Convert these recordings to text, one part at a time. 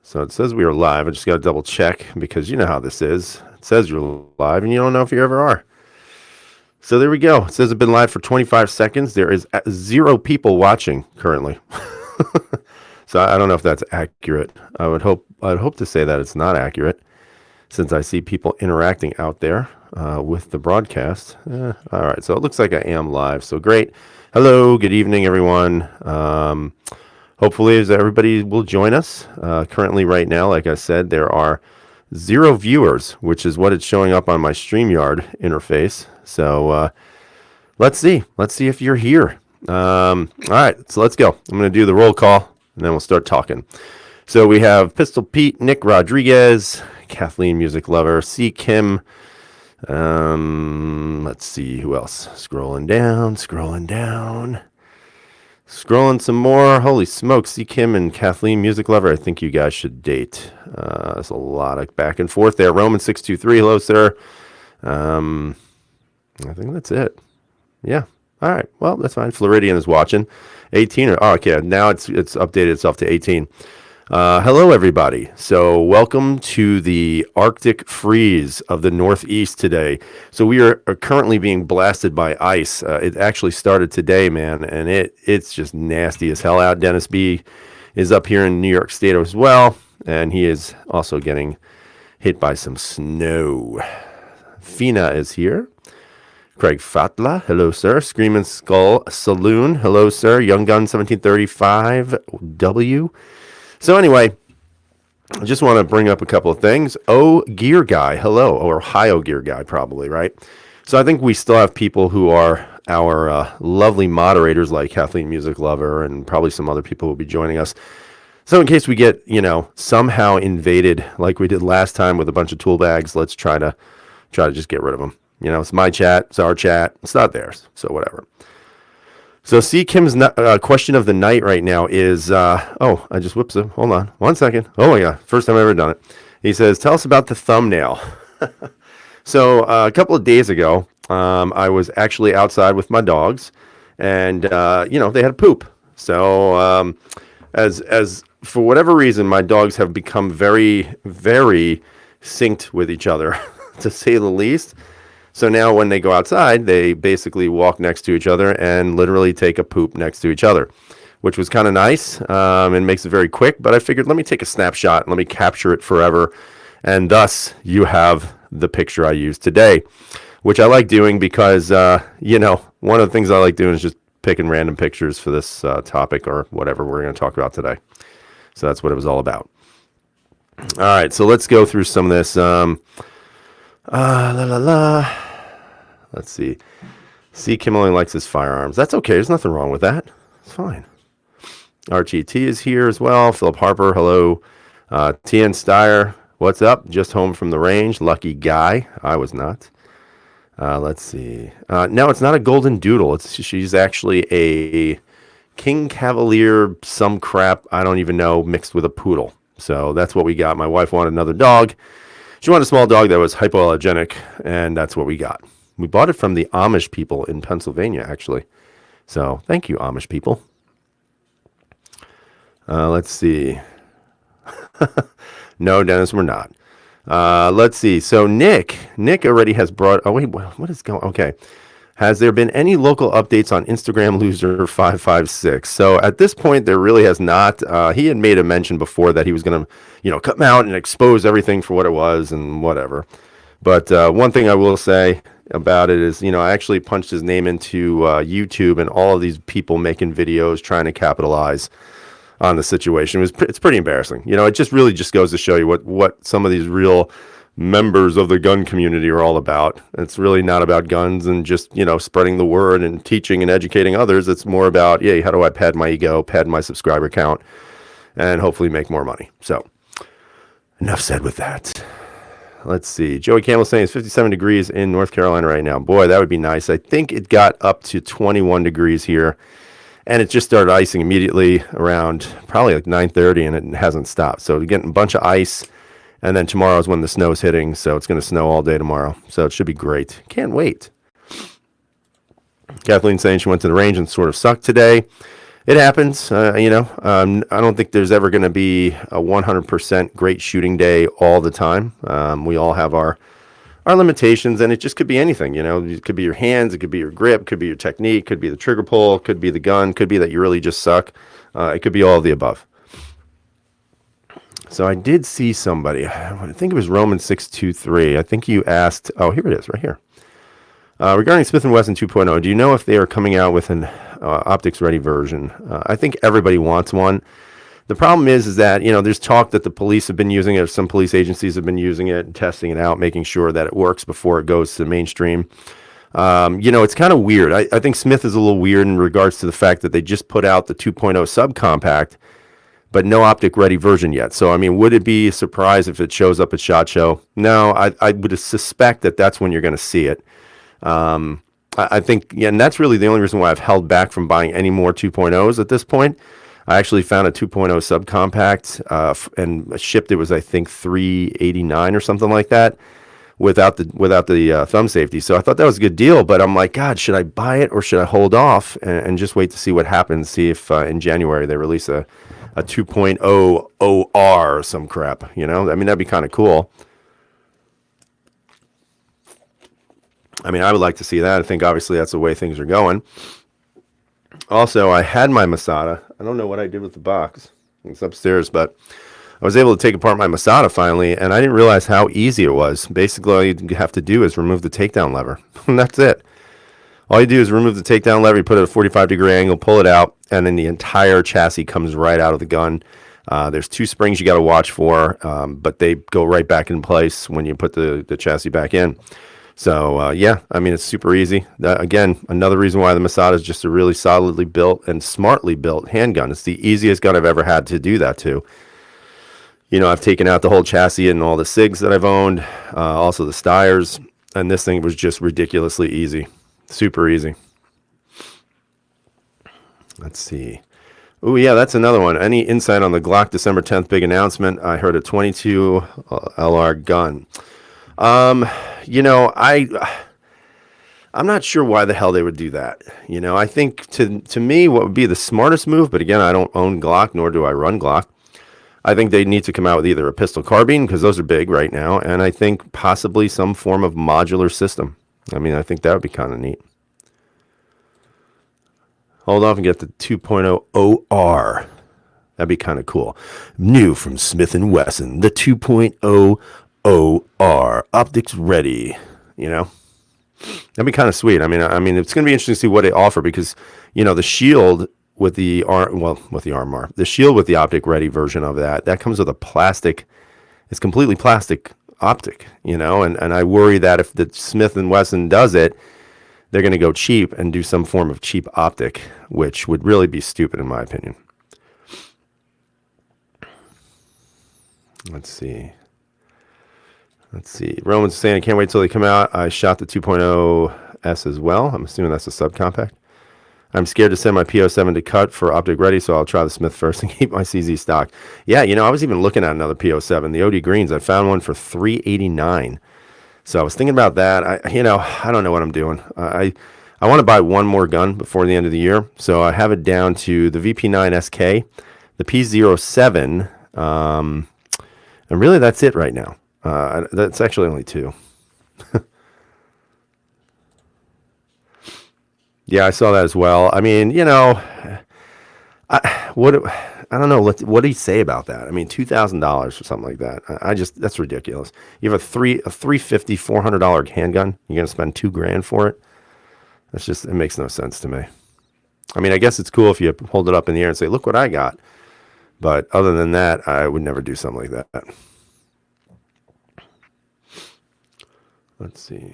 So it says we are live. I just got to double check because you know how this is. It says you're live and you don't know if you ever are. So there we go. It says it's been live for 25 seconds. There is 0 people watching currently. So I don't know if that's accurate. I'd hope to say that it's not accurate since I see people interacting out there with the broadcast. All right. So it looks like I am live. So great. Hello. Good evening, everyone. Hopefully everybody will join us. Currently right now, like I said, there are 0 viewers, which is what it's showing up on my StreamYard interface. So let's see. Let's see if you're here. All right, so let's go. I'm going to do the roll call, and then we'll start talking. So we have Pistol Pete, Nick Rodriguez, Kathleen Music Lover, C. Kim. Let's see who else. Scrolling down. Scrolling some more. Holy smokes, C. Kim and Kathleen Music Lover. I think you guys should date. There's a lot of back and forth there. Roman623, hello, sir. I think that's it. Yeah. All right. Well, that's fine. Floridian is watching. 18. Okay. Now it's updated itself to 18. Hello, everybody. So welcome to the Arctic freeze of the Northeast today. So we are currently being blasted by ice. It actually started today, man, and it's just nasty as hell out. Dennis B is up here in New York State as well, and he is also getting hit by some snow. Fina is here. Craig Fatla, hello, sir. Screaming Skull Saloon, hello, sir. Young Gun 1735W. So anyway, I just want to bring up a couple of things. Oh, Gear Guy, hello. Or Ohio Gear Guy, probably, right? So I think we still have people who are our lovely moderators like Kathleen Music Lover and probably some other people will be joining us. So in case we get, somehow invaded like we did last time with a bunch of tool bags, let's try to just get rid of them. It's my chat, it's our chat, it's not theirs, so whatever. So C. Kim's question of the night right now is, hold on, 1 second. Oh my God, first time I've ever done it. He says, tell us about the thumbnail. So a couple of days ago, I was actually outside with my dogs, and, they had poop. So as for whatever reason, my dogs have become very, very synced with each other, to say the least. So now when they go outside, they basically walk next to each other and literally take a poop next to each other, which was kind of nice and makes it very quick. But I figured, let me take a snapshot and let me capture it forever. And thus, you have the picture I used today, which I like doing because, one of the things I like doing is just picking random pictures for this topic or whatever we're going to talk about today. So that's what it was all about. All right, so let's go through some of this. Let's see. C. Kim only likes his firearms. That's okay. There's nothing wrong with that. It's fine. RGT is here as well. Philip Harper, hello. TN Steyer, what's up? Just home from the range. Lucky guy. I was not. Let's see. No, it's not a golden doodle. She's actually a King Cavalier, some crap, I don't even know, mixed with a poodle. So that's what we got. My wife wanted another dog. She wanted a small dog that was hypoallergenic, and that's what we got. We bought it from the Amish people in Pennsylvania, actually. So thank you, Amish people. Let's see. No, Dennis, we're not. Let's see. So Nick already has brought... Oh, wait, what is going... Okay. Has there been any local updates on Instagram loser 556? So at this point, there really has not. He had made a mention before that he was going to, cut him out and expose everything for what it was and whatever. But one thing I will say about it is, I actually punched his name into YouTube, and all of these people making videos trying to capitalize on the situation. It's pretty embarrassing. It just really just goes to show you what some of these real members of the gun community are all about. It's really not about guns and just, spreading the word and teaching and educating others. It's more about, how do I pad my ego, pad my subscriber count, and hopefully make more money. So enough said with that. Let's see. Joey Campbell saying it's 57 degrees in North Carolina right now. Boy, that would be nice. I think it got up to 21 degrees here, and it just started icing immediately around probably like 9:30, and it hasn't stopped. So we're getting a bunch of ice. And then tomorrow is when the snow's hitting, so it's going to snow all day tomorrow. So it should be great. Can't wait. Kathleen saying she went to the range and sort of sucked today. It happens. I don't think there's ever going to be a 100% great shooting day all the time. We all have our limitations, and it just could be anything. It could be your hands, it could be your grip, could be your technique, could be the trigger pull, could be the gun, could be that you really just suck. It could be all of the above. So I did see somebody, I think it was Roman623. I think you asked, oh, here it is, right here. Regarding Smith & Wesson 2.0, do you know if they are coming out with an optics-ready version? I think everybody wants one. The problem is that, there's talk that the police have been using it, or some police agencies have been using it and testing it out, making sure that it works before it goes to the mainstream. It's kind of weird. I think Smith is a little weird in regards to the fact that they just put out the 2.0 subcompact, but no optic-ready version yet. So, would it be a surprise if it shows up at SHOT Show? No, I would suspect that that's when you're going to see it. I think, and that's really the only reason why I've held back from buying any more 2.0s at this point. I actually found a 2.0 subcompact and shipped it was, I think, $389 or something like that without the thumb safety. So I thought that was a good deal, but I'm like, God, should I buy it or should I hold off and just wait to see what happens? See if in January they release a 2.0 OR or some crap, that'd be kind of cool. I would like to see that. I think obviously that's the way things are going. Also, I had my Masada. I don't know what I did with the box. It's upstairs, but I was able to take apart my Masada finally, and I didn't realize how easy it was. Basically, all you have to do is remove the takedown lever, and that's it. All you do is remove the takedown lever, you put it at a 45-degree angle, pull it out, and then the entire chassis comes right out of the gun. There's 2 springs you got to watch for, but they go right back in place when you put the chassis back in. So, it's super easy. Again, another reason why the Masada is just a really solidly built and smartly built handgun. It's the easiest gun I've ever had to do that to. I've taken out the whole chassis and all the SIGs that I've owned, also the Steyrs, and this thing was just ridiculously easy. Super easy. Let's see. Oh, yeah, that's another one. Any insight on the Glock December 10th big announcement? I heard a 22 LR gun. I'm not sure why the hell they would do that. I think to me, what would be the smartest move, but again, I don't own Glock, nor do I run Glock. I think they need to come out with either a pistol carbine, because those are big right now, and I think possibly some form of modular system. I think that would be kind of neat. Hold off and get the 2.0 OR. That'd be kind of cool. New from Smith & Wesson, the 2.0 OR, optics ready, that'd be kind of sweet. It's going to be interesting to see what they offer, because, the shield with the RMR, the shield with the optic ready version of that comes with a plastic, it's completely plastic optic, and I worry that if the Smith & Wesson does it, they're going to go cheap and do some form of cheap optic, which would really be stupid in my opinion. Let's see. Roman's saying, I can't wait till they come out. I shot the 2.0S as well. I'm assuming that's a subcompact. I'm scared to send my PO7 to cut for optic ready, so I'll try the Smith first and keep my CZ stock. Yeah, I was even looking at another PO7, the OD Greens. I found one for $389. So I was thinking about that. I don't know what I'm doing. I want to buy one more gun before the end of the year. So I have it down to the VP9 SK, the P07, and really that's it right now. That's actually only 2. Yeah, I saw that as well. I don't know. What do you say about that? $2,000 or something like that. That's ridiculous. You have a $350, $400 handgun. You're going to spend $2,000 for it. It makes no sense to me. I guess it's cool if you hold it up in the air and say, look what I got. But other than that, I would never do something like that. Let's see.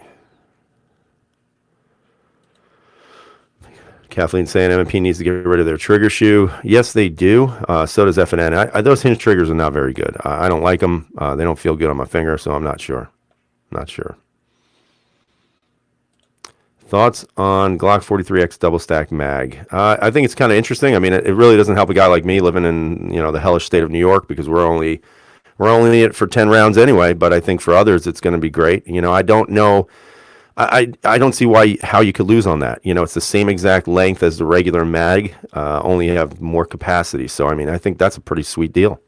Kathleen saying M&P needs to get rid of their trigger shoe. Yes, they do. So does F&N. Those hinge triggers are not very good. I don't like them. They don't feel good on my finger, so I'm not sure. Thoughts on Glock 43X double stack mag? I think it's kind of interesting. It really doesn't help a guy like me living in the hellish state of New York, because we're only in it for 10 rounds anyway. But I think for others, it's going to be great. I don't know. I don't see how you could lose on that. You know, it's the same exact length as the regular mag, only have more capacity. So, I mean, I think that's a pretty sweet deal.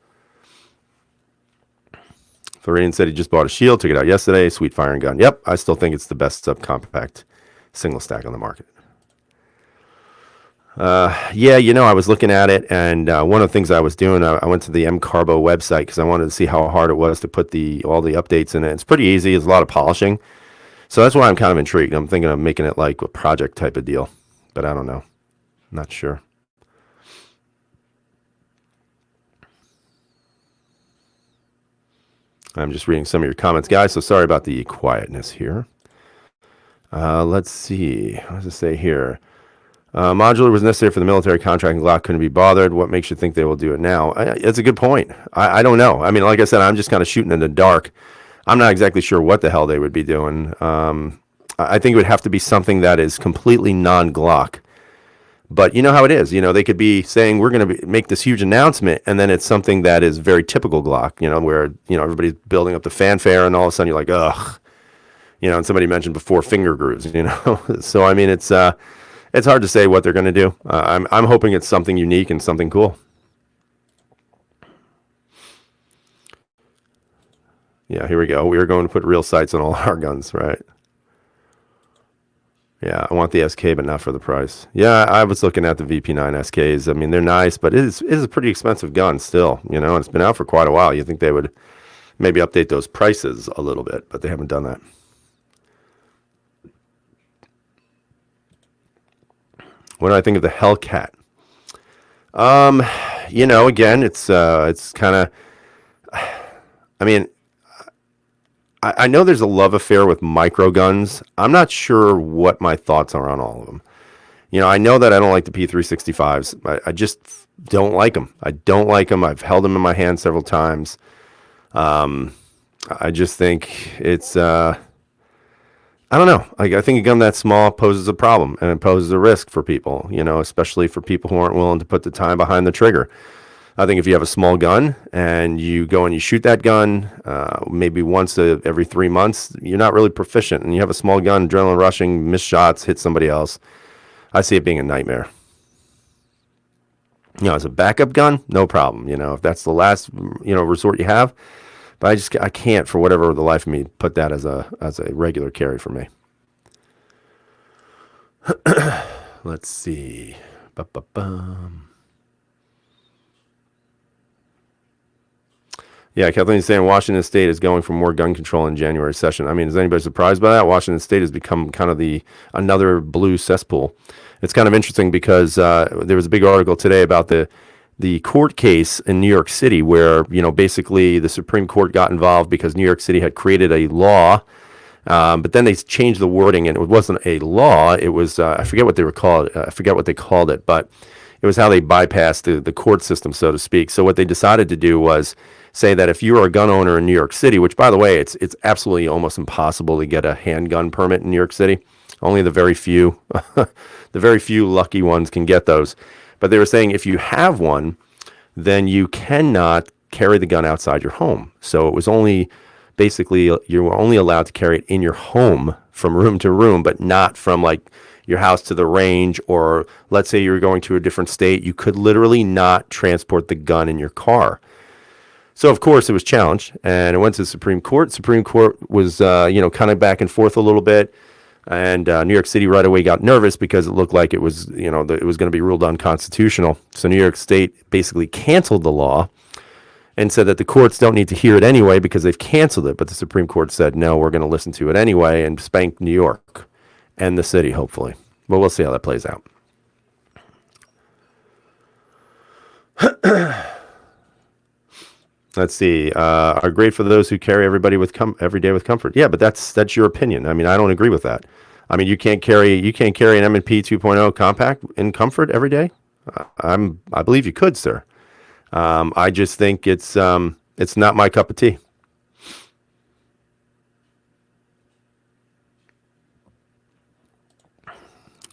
Floridian said he just bought a Shield, took it out yesterday. Sweet firing gun. Yep, I still think it's the best subcompact single stack on the market. Yeah, you know, I was looking at it, and one of the things I was doing, I went to the MCarbo website because I wanted to see how hard it was to put all the updates in it. It's pretty easy. It's a lot of polishing. So that's why I'm kind of intrigued. I'm thinking of making it like a project type of deal, but I don't know. Not sure. I'm just reading some of your comments, guys, so sorry about the quietness here. Let's see. What does it say here? Modular was necessary for the military contract, and Glock couldn't be bothered. What makes you think they will do it now? It's a good point. I don't know. I mean, like I said, I'm just kind of shooting in the dark. I'm not exactly sure what the hell they would be doing. I think it would have to be something that is completely non-Glock. But you know how it is. You know, they could be saying, we're going to make this huge announcement, and then it's something that is very typical Glock, you know, where, you know, everybody's building up the fanfare, and all of a sudden you're like, ugh. You know, and somebody mentioned before finger grooves, you know. So, I mean, it's hard to say what they're going to do. I'm hoping it's something unique and something cool. Yeah, here we go. We are going to put real sights on all our guns, right? Yeah, I want the SK, but not for the price. Yeah, I was looking at the VP9 SKs. I mean, they're nice, but it is a pretty expensive gun still, you know, and it's been out for quite a while. You think they would maybe update those prices a little bit, but they haven't done that. What do I think of the Hellcat? You know, again, it's kind of, I mean, I know there's a love affair with micro guns. I'm not sure what my thoughts are on all of them. You know, I know that I don't like the P365s. I just don't like them. I don't like them. I've held them in my hand several times. I just think it's, I don't know. I think a gun that small poses a problem, and it poses a risk for people, you know, especially for people who aren't willing to put the time behind the trigger. I think if you have a small gun and you go and you shoot that gun maybe once every 3 months, you're not really proficient. And you have a small gun, adrenaline rushing, miss shots, hit somebody else. I see it being a nightmare. You know, as a backup gun, no problem. You know, if that's the last, you know, resort you have. But I can't, for whatever the life of me, put that as a regular carry for me. Let's see. Ba-ba-bum. Yeah, Kathleen's saying Washington State is going for more gun control in January session. I mean, is anybody surprised by that? Washington State has become kind of another blue cesspool. It's kind of interesting because there was a big article today about the court case in New York City where, you know, basically the Supreme Court got involved because New York City had created a law, but then they changed the wording, and it wasn't a law. It was, I forget what they were called. I forget what they called it, but it was how they bypassed the court system, so to speak. So what they decided to do was say that if you are a gun owner in New York City, which, by the way, it's absolutely almost impossible to get a handgun permit in New York City. Only the very few, the very few lucky ones can get those. But they were saying if you have one, then you cannot carry the gun outside your home. So it was only basically you were only allowed to carry it in your home from room to room, but not from like your house to the range, or let's say you're going to a different state. You could literally not transport the gun in your car. So, of course, it was challenged, and it went to the Supreme Court. Supreme Court was, you know, kind of back and forth a little bit, and New York City right away got nervous because it looked like it was, you know, it was going to be ruled unconstitutional. So New York State basically canceled the law and said that the courts don't need to hear it anyway because they've canceled it. But the Supreme Court said, no, we're going to listen to it anyway and spank New York and the city, hopefully. But we'll see how that plays out. Let's see. Are great for those who carry every day with comfort. Yeah, but that's your opinion. I mean, I don't agree with that. I mean, you can't carry an M&P 2.0 compact in comfort every day. I believe you could, sir. I just think it's not my cup of tea.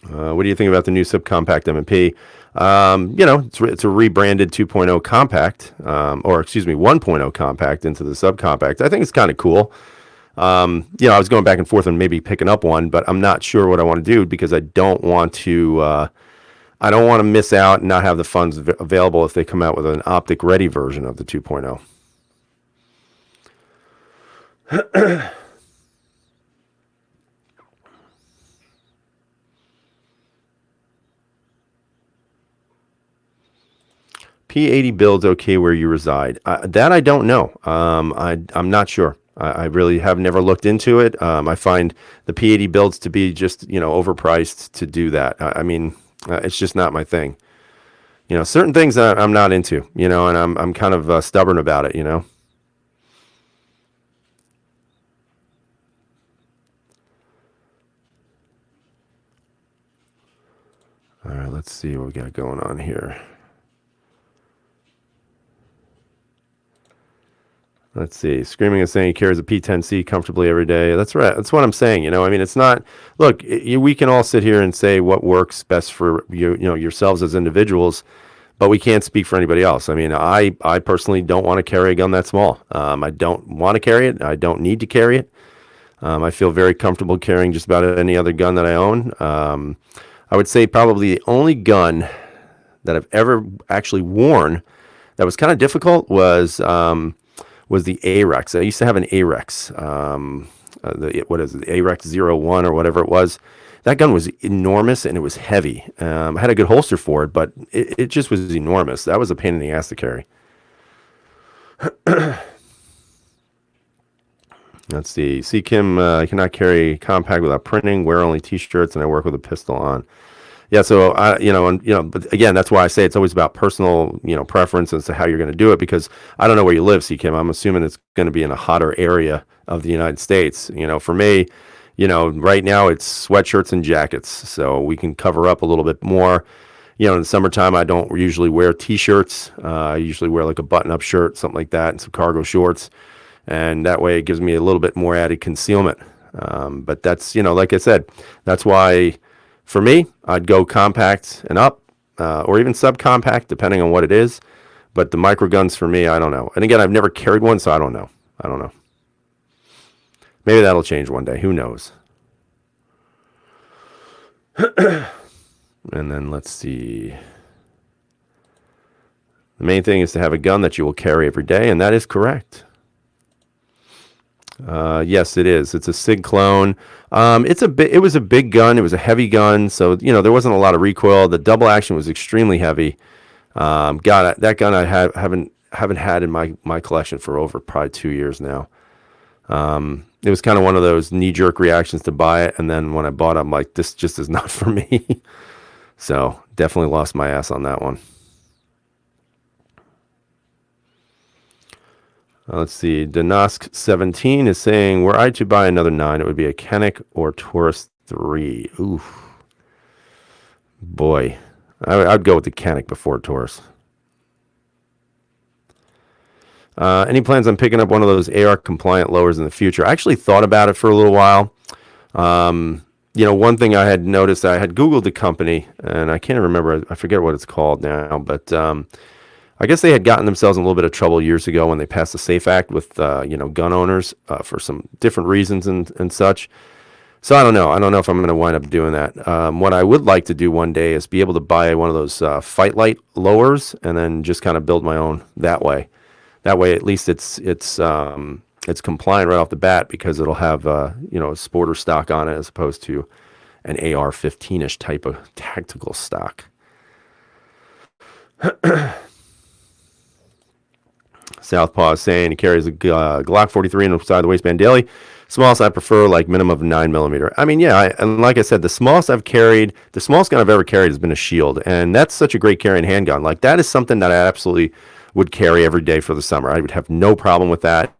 What do you think about the new subcompact M&P? You know, it's a rebranded 2.0 compact, or excuse me, 1.0 compact into the subcompact. I think it's kind of cool. I was going back and forth and maybe picking up one, but I'm not sure what I want to do because I don't want to. I don't want to miss out and not have the funds available if they come out with an optic ready version of the 2.0. P80 builds okay where you reside. That I don't know. I'm not sure. I really have never looked into it. I find the P80 builds to be just overpriced to do that. I mean, it's just not my thing. Certain things that I'm not into. And I'm kind of stubborn about it. All right, let's see what we got going on here. Let's see. Screaming and saying he carries a P10C comfortably every day. That's right. That's what I'm saying. I mean, it's not. Look, we can all sit here and say what works best for yourselves as individuals, but we can't speak for anybody else. I mean, I personally don't want to carry a gun that small. I don't want to carry it. I don't need to carry it. I feel very comfortable carrying just about any other gun that I own. I would say probably the only gun that I've ever actually worn that was kind of difficult was the AREX. I used to have an AREX. What is it? The AREX 01 or whatever it was. That gun was enormous and it was heavy. I had a good holster for it, but it just was enormous. That was a pain in the ass to carry. Let's see. See, Kim, I cannot carry compact without printing. Wear only T-shirts, and I work with a pistol on. Yeah, so but again, that's why I say it's always about personal, preference as to how you're going to do it. Because I don't know where you live, C. Kim. I'm assuming it's going to be in a hotter area of the United States. For me, right now it's sweatshirts and jackets, so we can cover up a little bit more. In the summertime, I don't usually wear T-shirts. I usually wear like a button-up shirt, something like that, and some cargo shorts, and that way it gives me a little bit more added concealment. But that's, like I said, that's why. For me, I'd go compact and up, or even subcompact, depending on what it is. But the micro guns for me, I don't know. And again, I've never carried one, so I don't know. Maybe that'll change one day. Who knows? And then let's see. The main thing is to have a gun that you will carry every day, and that is correct. Yes, it is. It's a SIG clone. It was a big gun. It was a heavy gun, so there wasn't a lot of recoil. The double action was extremely heavy. God, that gun I haven't had in my collection for over probably 2 years now. It was kind of one of those knee-jerk reactions to buy it, and then when I bought it, I'm like, this just is not for me. So definitely lost my ass on that one. Let's see. Danosk17 is saying, were I to buy another 9, it would be a Kennick or Taurus 3. Ooh. Boy. I'd go with the Kennick before Taurus. Any plans on picking up one of those AR compliant lowers in the future? I actually thought about it for a little while. One thing I had noticed, I had Googled the company, and I can't remember, I forget what it's called now, but I guess they had gotten themselves in a little bit of trouble years ago when they passed the SAFE Act with, gun owners for some different reasons and such. So I don't know. I don't know if I'm going to wind up doing that. What I would like to do one day is be able to buy one of those Fight Light lowers and then just kind of build my own that way. That way, at least it's compliant right off the bat because it'll have a sporter stock on it as opposed to an AR-15ish type of tactical stock. Southpaw is saying he carries a Glock 43 inside the waistband daily. Smallest I prefer, like minimum of 9mm. I mean, yeah, and like I said, the smallest gun I've ever carried has been a Shield, and that's such a great carrying handgun. Like that is something that I absolutely would carry every day for the summer. I would have no problem with that.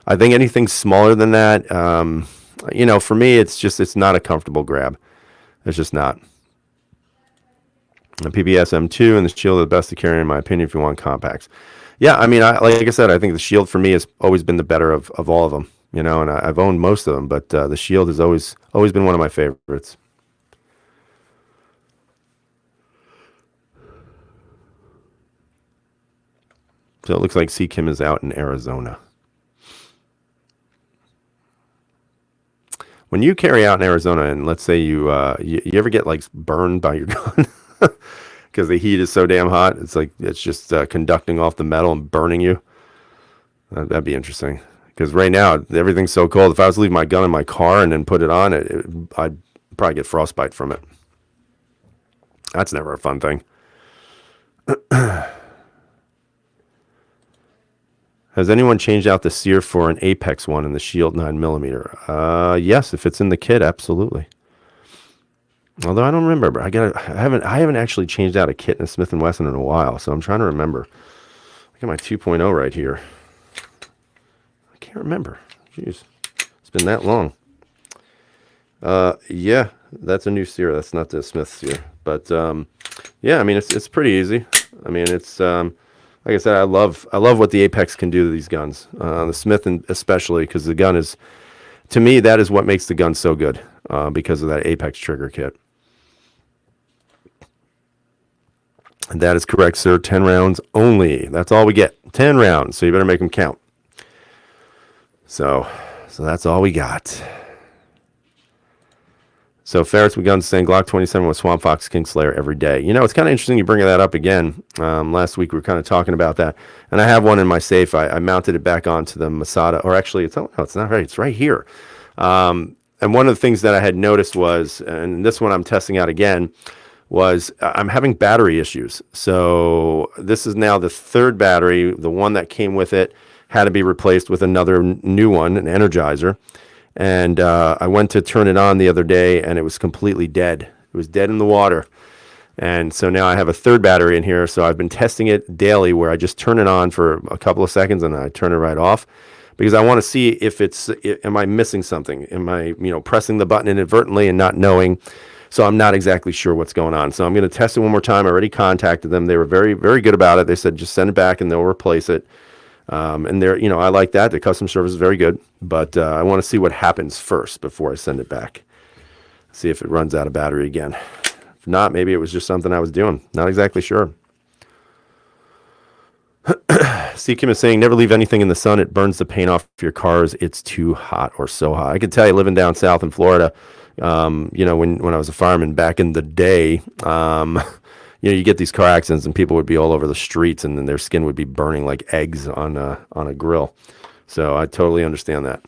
I think anything smaller than that, for me, it's not a comfortable grab. It's just not. The PBS M2 and the Shield are the best to carry, in my opinion, if you want compacts. Yeah, I mean, like I said, I think the Shield for me has always been the better of all of them, and I've owned most of them, but the Shield has always been one of my favorites. So it looks like C. Kim is out in Arizona. When you carry out in Arizona, and let's say you ever get like burned by your gun because the heat is so damn hot, it's like it's just conducting off the metal and burning you. That'd be interesting. Because right now everything's so cold. If I was to leave my gun in my car and then put it on, I'd probably get frostbite from it. That's never a fun thing. Has anyone changed out the sear for an Apex one in the Shield 9mm? Yes, if it's in the kit, absolutely. Although I don't remember, I haven't actually changed out a kit in a Smith & Wesson in a while, so I'm trying to remember. I got my 2.0 right here. I can't remember. Jeez, it's been that long. Yeah, that's a new sear. That's not the Smith sear, but yeah, I mean it's pretty easy. I mean it's like I said, I love what the Apex can do to these guns. The Smith especially, because the gun is, to me, that is what makes the gun so good, because of that Apex trigger kit. And that is correct, sir. 10 rounds only. That's all we get. 10 rounds. So you better make them count. So that's all we got. So Ferris with Guns saying Glock 27 with Swamp Fox Kingslayer every day. You know, it's kind of interesting you bring that up again. Last week we were kind of talking about that. And I have one in my safe. I mounted it back onto the Masada. Or actually, it's not right. It's right here. And one of the things that I had noticed was, and this one I'm testing out again, was I'm having battery issues. So this is now the third battery. The one that came with it had to be replaced with another new one, an Energizer. And I went to turn it on the other day, and it was completely dead. It was dead in the water. And so now I have a third battery in here. So I've been testing it daily, where I just turn it on for a couple of seconds and then I turn it right off, because I want to see if am I missing something? Am I, pressing the button inadvertently and not knowing? So I'm not exactly sure what's going on. So I'm going to test it one more time. I already contacted them. They were very, very good about it. They said, just send it back and they'll replace it. And they're, I like that. The customer service is very good, but I want to see what happens first before I send it back. See if it runs out of battery again. If not, maybe it was just something I was doing. Not exactly sure. C. Kim is saying, never leave anything in the sun. It burns the paint off your cars. It's too hot or so hot. I can tell you, living down south in Florida, when I was a fireman back in the day, you get these car accidents and people would be all over the streets, and then their skin would be burning like eggs on a grill. So I totally understand that.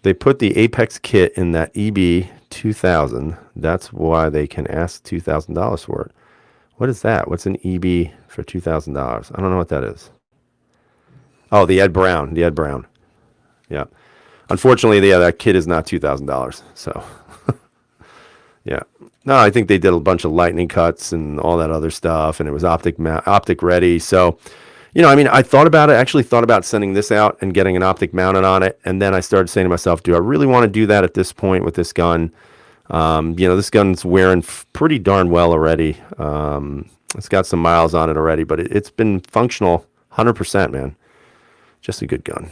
They put the Apex kit in that EB 2000. That's why they can ask $2,000 for it. What is that? What's an EB for $2,000? I don't know what that is. Oh, the Ed Brown. Yeah. Unfortunately, that kit is not $2,000. So. Yeah. No, I think they did a bunch of lightning cuts and all that other stuff, and it was optic ready. So, I thought about it, actually thought about sending this out and getting an optic mounted on it. And then I started saying to myself, do I really want to do that at this point with this gun? This gun's wearing pretty darn well already. It's got some miles on it already, but it's been functional 100%, man. Just a good gun.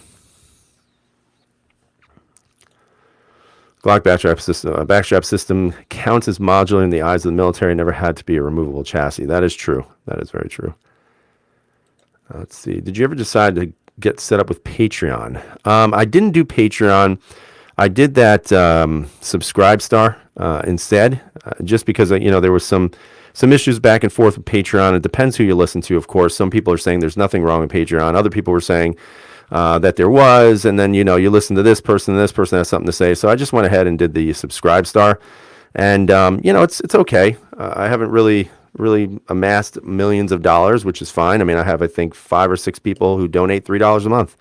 Glock backstrap system counts as modular in the eyes of the military. Never had to be a removable chassis. That is true. That is very true. Let's see. Did you ever decide to get set up with Patreon? I didn't do Patreon. I did that Subscribe Star instead, just because there was some issues back and forth with Patreon. It depends who you listen to, of course. Some people are saying there's nothing wrong with Patreon. Other people were saying that there was, and then you listen to this person has something to say. So I just went ahead and did the Subscribe Star, and it's okay. I haven't really amassed millions of dollars, which is fine. I mean, I have, I think, 5 or 6 people who donate $3 a month,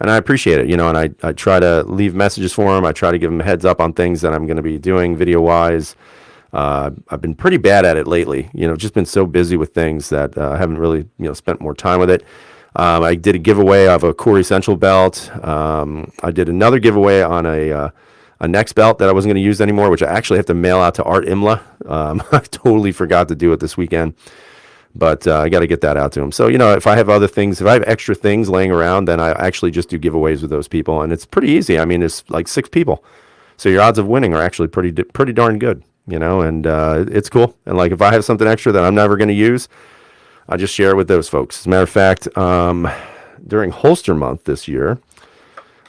and I appreciate it. And I try to leave messages for them. I try to give them a heads up on things that I'm going to be doing video wise. I've been pretty bad at it lately. Just been so busy with things that I haven't really spent more time with it. I did a giveaway of a Core Essential belt. I did another giveaway on a Next belt that I wasn't going to use anymore, which I actually have to mail out to Art Imla. I totally forgot to do it this weekend, but I got to get that out to him. So, if I have other things, if I have extra things laying around, then I actually just do giveaways with those people, and it's pretty easy. I mean, it's like 6 people, so your odds of winning are actually pretty darn good, and it's cool. And like, if I have something extra that I'm never going to use, I just share it with those folks. As a matter of fact, during Holster Month this year,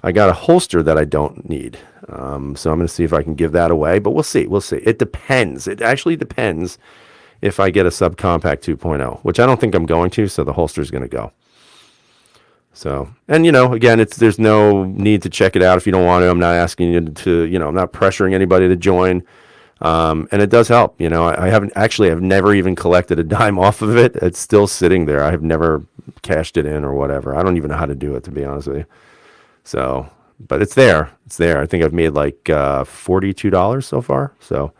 I got a holster that I don't need. So I'm going to see if I can give that away, but we'll see. We'll see. It depends. It actually depends if I get a subcompact 2.0, which I don't think I'm going to. So the holster is going to go. So, and again, there's no need to check it out if you don't want to. I'm not asking you to, I'm not pressuring anybody to join. And it does help. I've never even collected a dime off of it. It's still sitting there. I have never cashed it in or whatever. I don't even know how to do it, to be honest with you. So, but it's there. It's there. I think I've made like $42 so far. So,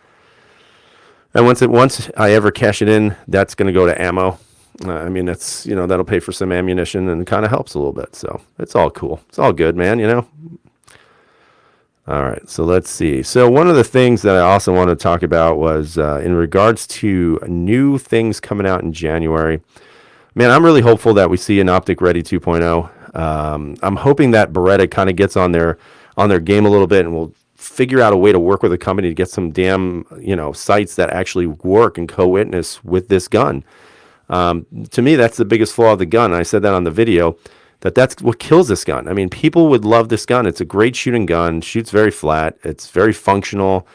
and once I ever cash it in, that's going to go to ammo. That's, that'll pay for some ammunition and kind of helps a little bit. So it's all cool. It's all good, man. All right. So let's see. So one of the things that I also want to talk about was in regards to new things coming out in January. Man, I'm really hopeful that we see an Optic Ready 2.0. I'm hoping that Beretta kind of gets on their game a little bit and will figure out a way to work with a company to get some damn, sights that actually work and co-witness with this gun. To me, that's the biggest flaw of the gun. I said that on the video, that's what kills this gun. I mean, people would love this gun. It's a great shooting gun, shoots very flat. It's very functional,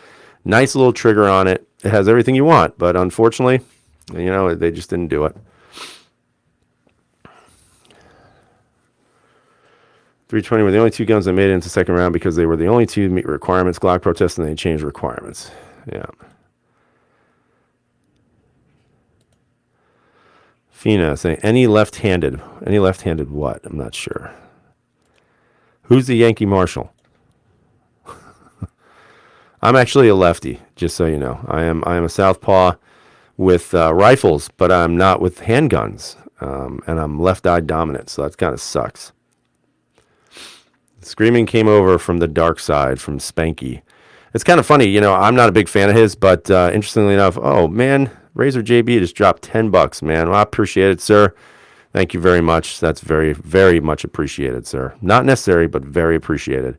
nice little trigger on it. It has everything you want, but unfortunately, they just didn't do it. 320 were the only two guns that made it into second round because they were the only two to meet requirements. Glock protested and they changed requirements. Yeah. Fina saying, any left-handed what? I'm not sure. Who's the Yankee Marshal? I'm actually a lefty, just so you know. I am a southpaw with rifles, but I'm not with handguns. And I'm left-eye dominant, so that kind of sucks. Screaming came over from the dark side, from Spanky. It's kind of funny, I'm not a big fan of his, but interestingly enough, oh, man, Razor JB just dropped $10, man. Well, I appreciate it, sir. Thank you very much. That's very, very much appreciated, sir. Not necessary, but very appreciated.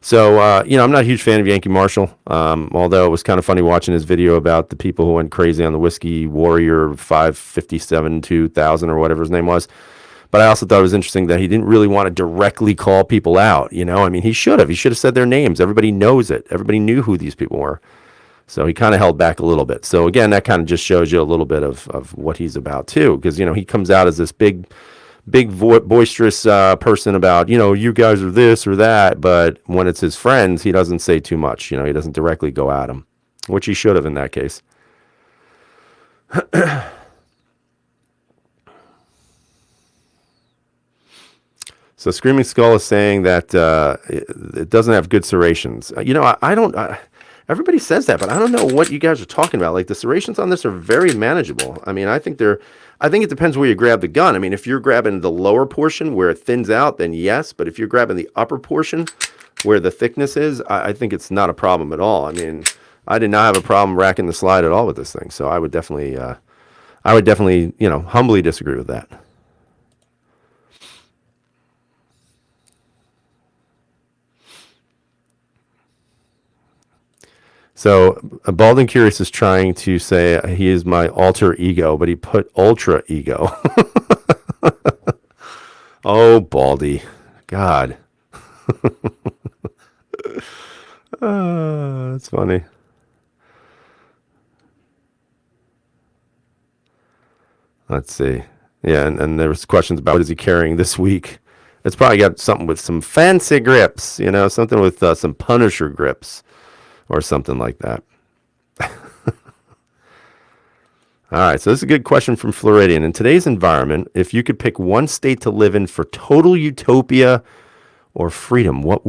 So, I'm not a huge fan of Yankee Marshal, although it was kind of funny watching his video about the people who went crazy on the Whiskey Warrior 557 2000 or whatever his name was. But I also thought it was interesting that he didn't really want to directly call people out. He should have. He should have said their names. Everybody knows it. Everybody knew who these people were. So he kind of held back a little bit. So again, that kind of just shows you a little bit of what he's about too. Because, he comes out as this big boisterous person about, you guys are this or that. But when it's his friends, he doesn't say too much. He doesn't directly go at him, which he should have in that case. So Screaming Skull is saying that it doesn't have good serrations. I don't... everybody says that, but I don't know what you guys are talking about. Like, the serrations on this are very manageable. I think it depends where you grab the gun. If you're grabbing the lower portion where it thins out, then yes. But if you're grabbing the upper portion where the thickness is, I think it's not a problem at all. I did not have a problem racking the slide at all with this thing. So I would definitely, humbly disagree with that. So Bald and Curious is trying to say he is my alter ego, but he put ultra ego. Oh, Baldy. God. That's funny. Let's see. Yeah, and there was questions about what is he carrying this week. It's probably got something with some fancy grips, something with some Punisher grips. Or something like that. All right, so this is a good question from Floridian. In today's environment, if you could pick one state to live in for total utopia or freedom, what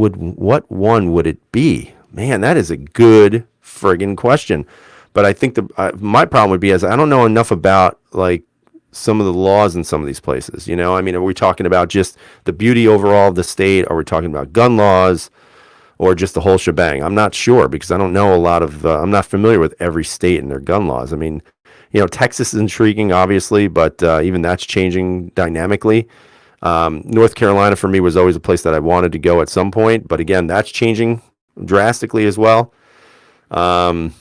one would it be? Man, that is a good friggin' question. But I think my problem would be is I don't know enough about like some of the laws in some of these places. Are we talking about just the beauty overall of the state? Are we talking about gun laws? Or just the whole shebang? I'm not sure because I don't know a lot of, I'm not familiar with every state and their gun laws. Texas is intriguing, obviously, but even that's changing dynamically. North Carolina for me was always a place that I wanted to go at some point, but again, that's changing drastically as well. I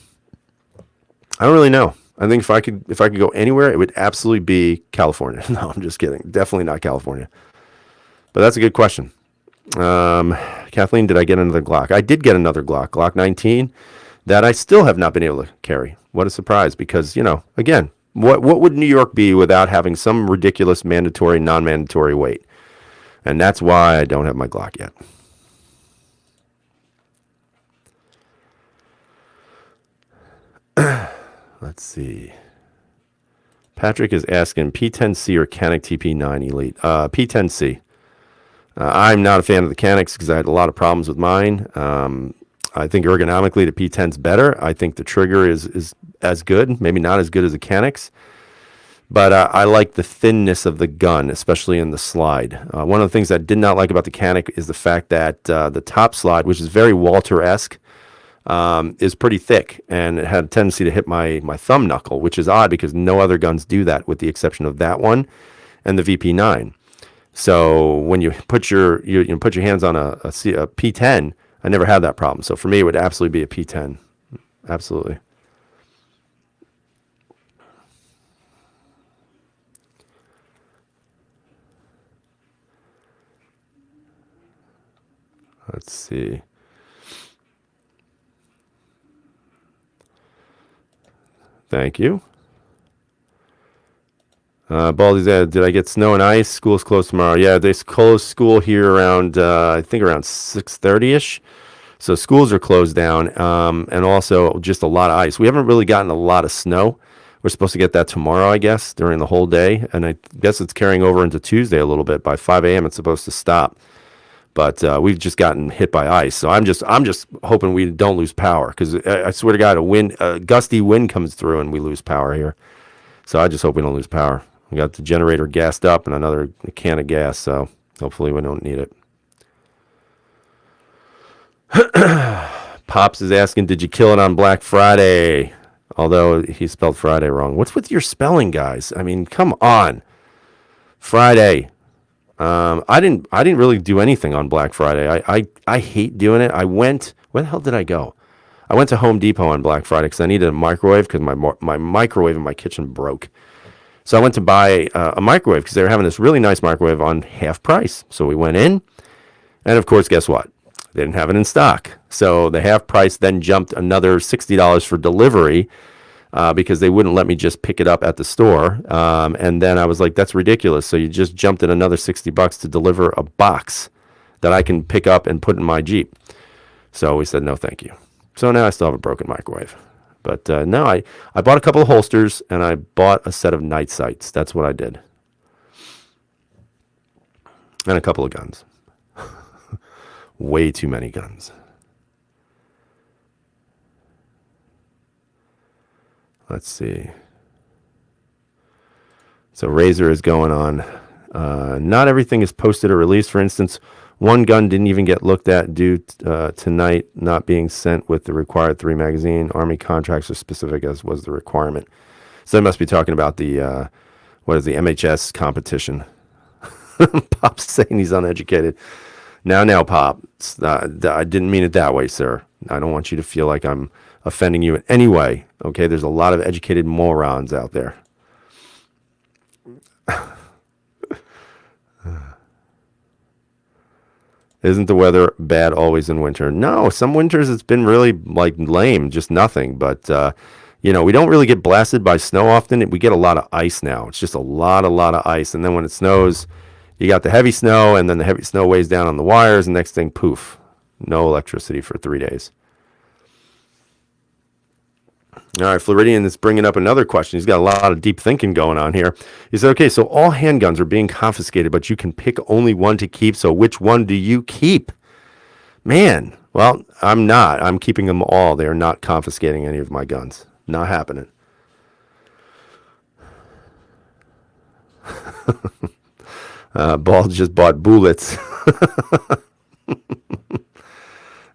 don't really know. I think if I could go anywhere, it would absolutely be California. No, I'm just kidding. Definitely not California. But that's a good question. Kathleen, did I get another Glock? I did get another Glock 19, that I still have not been able to carry. What a surprise! Because again, what would New York be without having some ridiculous mandatory, non-mandatory weight? And that's why I don't have my Glock yet. Let's see. Patrick is asking P10C or Canik TP9 Elite. P10C. I'm not a fan of the Canics because I had a lot of problems with mine. I think ergonomically the P10's better. I think the trigger is as good, maybe not as good as the Canics. But I like the thinness of the gun, especially in the slide. One of the things I did not like about the Canik is the fact that the top slide, which is very Walter-esque, is pretty thick, and it had a tendency to hit my thumb knuckle, which is odd because no other guns do that, with the exception of that one and the VP9. So when you put your put your hands on a P10, I never had that problem. So for me, it would absolutely be a P10. Absolutely. Let's see. Thank you. Baldy's added, did I get snow and ice? School's closed tomorrow. Yeah, they close school here around, I think around 6:30ish. So schools are closed down, and also just a lot of ice. We haven't really gotten a lot of snow. We're supposed to get that tomorrow, I guess, during the whole day. And I guess it's carrying over into Tuesday a little bit. By 5 a.m. it's supposed to stop. But we've just gotten hit by ice. So I'm just hoping we don't lose power, because I swear to God, a gusty wind comes through and we lose power here. So I just hope we don't lose power. We got the generator gassed up and another can of gas, so hopefully we don't need it. Pops is asking, did you kill it on Black Friday? Although he spelled Friday wrong. What's with your spelling, guys? I mean, come on. Friday. I didn't really do anything on Black Friday. I hate doing it. Where the hell did I go? I went to Home Depot on Black Friday because I needed a microwave, because my microwave in my kitchen broke. So I went to buy a microwave because they were having this really nice microwave on half price. So we went in, and of course, guess what? They didn't have it in stock. So the half price then jumped another $60 for delivery, because they wouldn't let me just pick it up at the store. And then I was like, that's ridiculous. So you just jumped in another $60 to deliver a box that I can pick up and put in my Jeep. So we said, no, thank you. So now I still have a broken microwave. But no, I bought a couple of holsters, and I bought a set of night sights. That's what I did. And a couple of guns. Way too many guns. Let's see. So Razor is going on. Not everything is posted or released. For instance, one gun didn't even get looked at due tonight not being sent with the required 3 magazine. Army contracts are specific as was the requirement. So they must be talking about the MHS competition. Pop's saying he's uneducated. Now, Pop. I didn't mean it that way, sir. I don't want you to feel like I'm offending you in any way. Okay, there's a lot of educated morons out there. Isn't the weather bad always in winter? No, some winters it's been really lame, just nothing. But we don't really get blasted by snow often. We get a lot of ice now. It's just a lot of ice. And then when it snows, you got the heavy snow, and then the heavy snow weighs down on the wires, and next thing, poof, no electricity for 3 days. All right, Floridian is bringing up another question. He's got a lot of deep thinking going on here. He said, okay, so all handguns are being confiscated, but you can pick only one to keep. So which one do you keep? Man, well, I'm not. I'm keeping them all. They are not confiscating any of my guns. Not happening. Ball just bought bullets.